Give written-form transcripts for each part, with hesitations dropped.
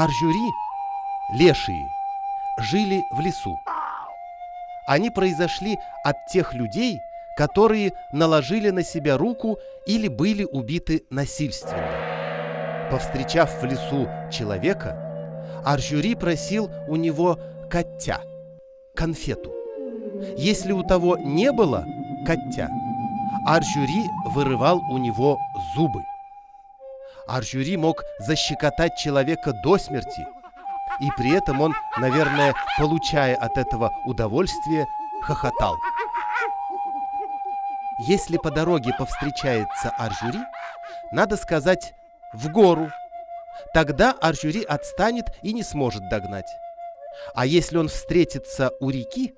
Аржюри, лешие, жили в лесу. Они произошли от тех людей, которые наложили на себя руку или были убиты насильственно. Повстречав в лесу человека, Аржюри просил у него коття, конфету. Если у того не было коття, Аржюри вырывал у него зубы. Аржюри мог защекотать человека до смерти, и при этом он, наверное, получая от этого удовольствие, хохотал. Если по дороге повстречается Аржюри, надо сказать «в гору». Тогда Аржюри отстанет и не сможет догнать. А если он встретится у реки,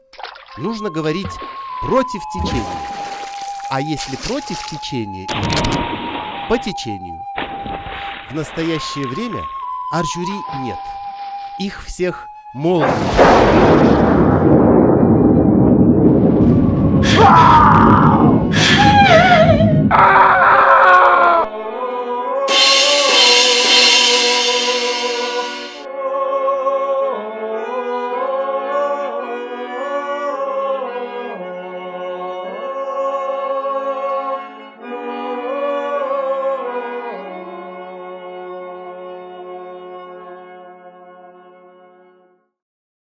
нужно говорить «против течения». А если против течения, по течению. В настоящее время Аржюри нет. Их всех молния.